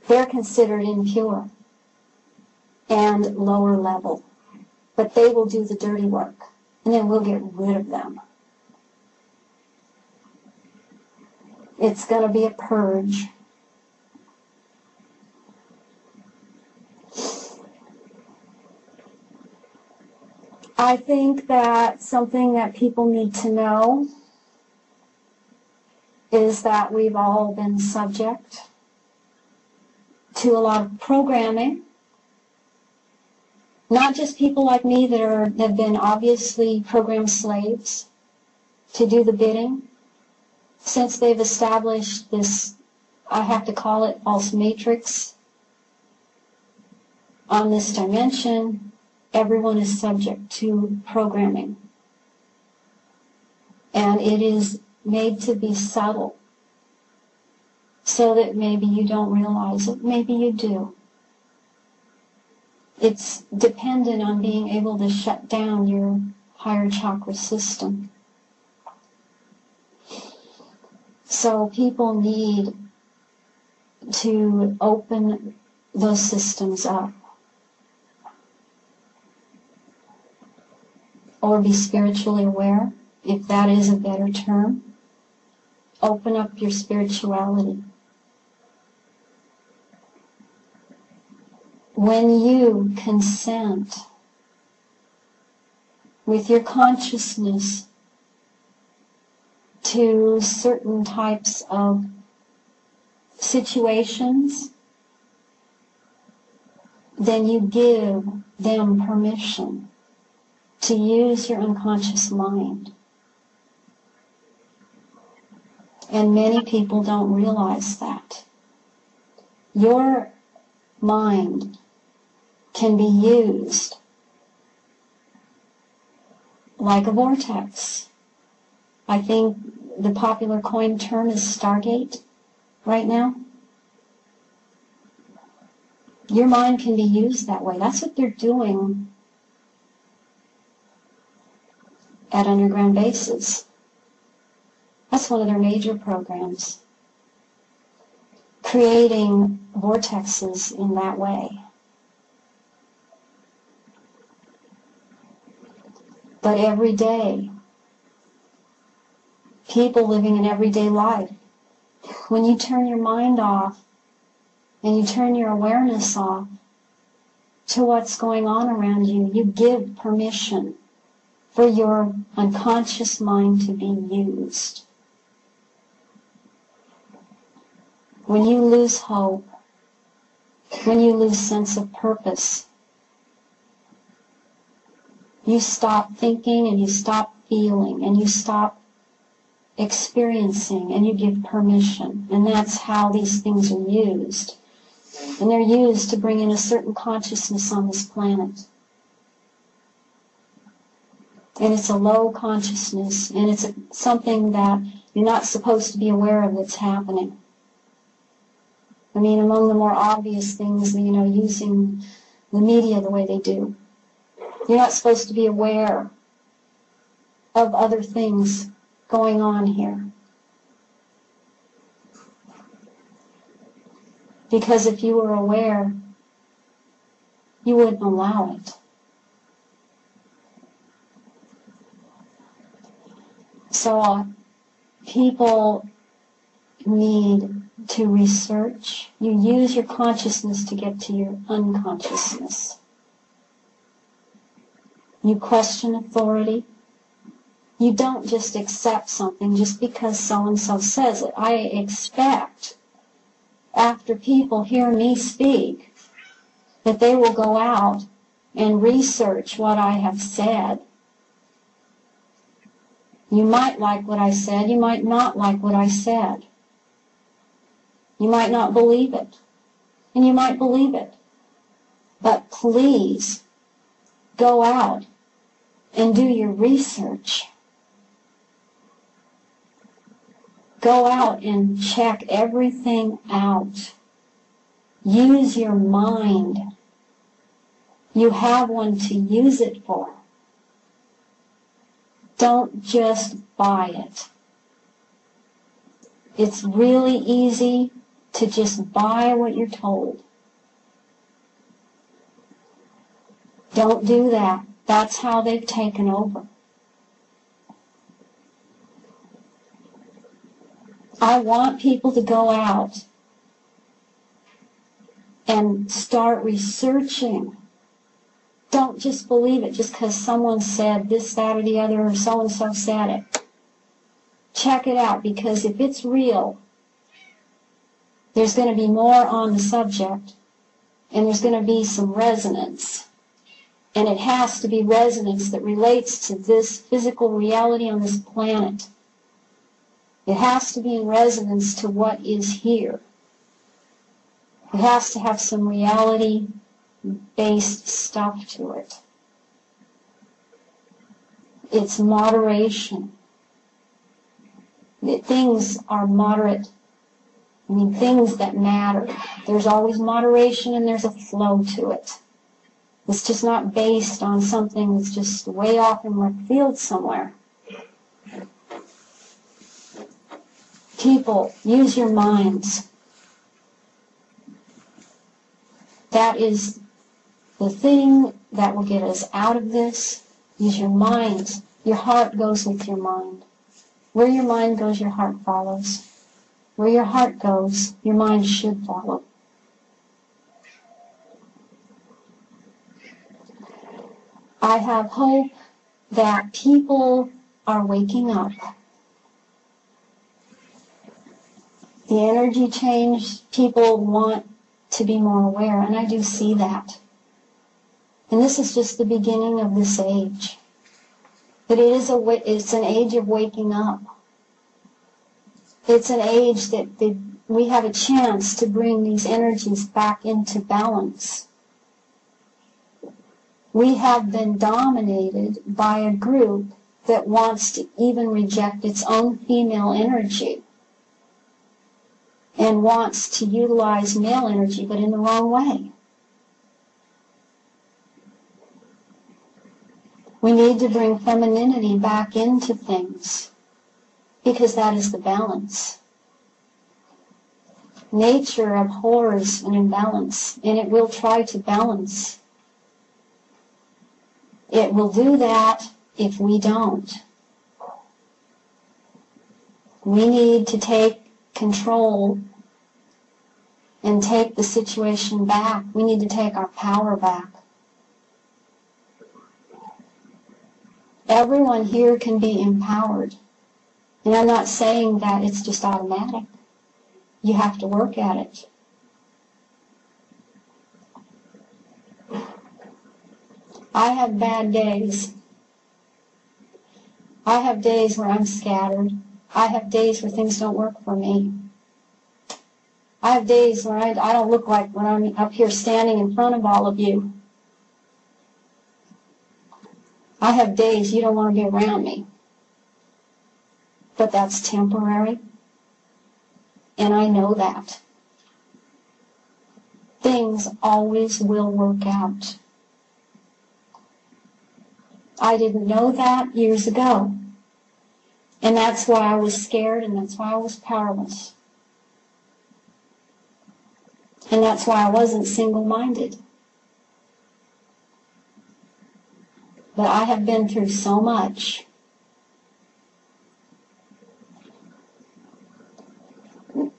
they're considered impure and lower level. But they will do the dirty work, and then we'll get rid of them. It's going to be a purge. I think that something that people need to know is that we've all been subject to a lot of programming. Not just people like me that have been obviously programmed slaves to do the bidding. Since they've established this, I have to call it false matrix on this dimension, everyone is subject to programming. And it is made to be subtle so that maybe you don't realize it, maybe you do. It's dependent on being able to shut down your higher chakra system. So people need to open those systems up. Or be spiritually aware, if that is a better term. Open up your spirituality. When you consent with your consciousness to certain types of situations, then you give them permission to use your unconscious mind. And many people don't realize that. Your mind can be used like a vortex. I think the popular coined term is Stargate right now. Your mind can be used that way. That's what they're doing at underground bases. That's one of their major programs. Creating vortexes in that way. But every day, people living an everyday life, when you turn your mind off and you turn your awareness off to what's going on around you, you give permission for your unconscious mind to be used. When you lose hope, when you lose sense of purpose, you stop thinking and you stop feeling and you stop experiencing and you give permission. And that's how these things are used. And they're used to bring in a certain consciousness on this planet. And it's a low consciousness, and it's something that you're not supposed to be aware of that's happening. I mean, among the more obvious things, using the media the way they do. You're not supposed to be aware of other things going on here. Because if you were aware, you wouldn't allow it. So people need to research. You use your consciousness to get to your unconsciousness. You question authority. You don't just accept something just because so-and-so says it. I expect, after people hear me speak, that they will go out and research what I have said. You might like what I said. You might not like what I said. You might not believe it. And you might believe it. But please, go out and do your research. Go out and check everything out. Use your mind. You have one to use it for. Don't just buy it. It's really easy to just buy what you're told. Don't do that. That's how they've taken over. I want people to go out and start researching. Don't just believe it just because someone said this, that, or the other, or so-and-so said it. Check it out, because if it's real, there's going to be more on the subject, and there's going to be some resonance. And it has to be resonance that relates to this physical reality on this planet. It has to be in resonance to what is here. It has to have some reality-based stuff to it. It's moderation. Things are moderate. I mean, things that matter. There's always moderation and there's a flow to it. It's just not based on something that's just way off in left field somewhere. People, use your minds. That is the thing that will get us out of this. Use your minds. Your heart goes with your mind. Where your mind goes, your heart follows. Where your heart goes, your mind should follow. I have hope that people are waking up. The energy change, people want to be more aware, and I do see that. And this is just the beginning of this age. But it's an age of waking up. It's an age that we have a chance to bring these energies back into balance. We have been dominated by a group that wants to even reject its own female energy and wants to utilize male energy, but in the wrong way. We need to bring femininity back into things, because that is the balance. Nature abhors an imbalance, and it will try to balance. It will do that if we don't. We need to take control and take the situation back. We need to take our power back. Everyone here can be empowered. And I'm not saying that it's just automatic. You have to work at it. I have bad days. I have days where I'm scattered. I have days where things don't work for me. I have days where I don't look like when I'm up here standing in front of all of you. I have days you don't want to be around me. But that's temporary. And I know that. Things always will work out. I didn't know that years ago. And that's why I was scared, and that's why I was powerless. And that's why I wasn't single-minded. But I have been through so much.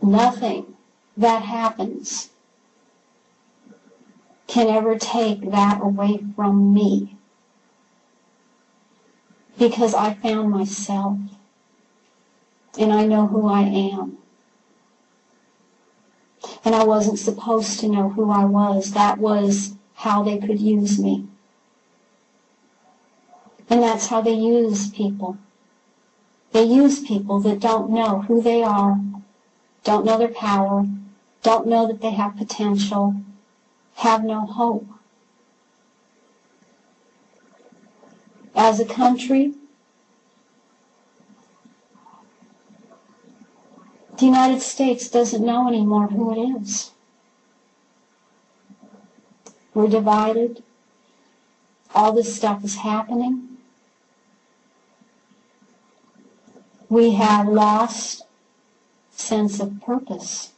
Nothing that happens can ever take that away from me. Because I found myself. And I know who I am. And I wasn't supposed to know who I was. That was how they could use me. And that's how they use people. They use people that don't know who they are, don't know their power, don't know that they have potential, have no hope. As a country, the United States doesn't know anymore who it is. We're divided. All this stuff is happening. We have lost sense of purpose.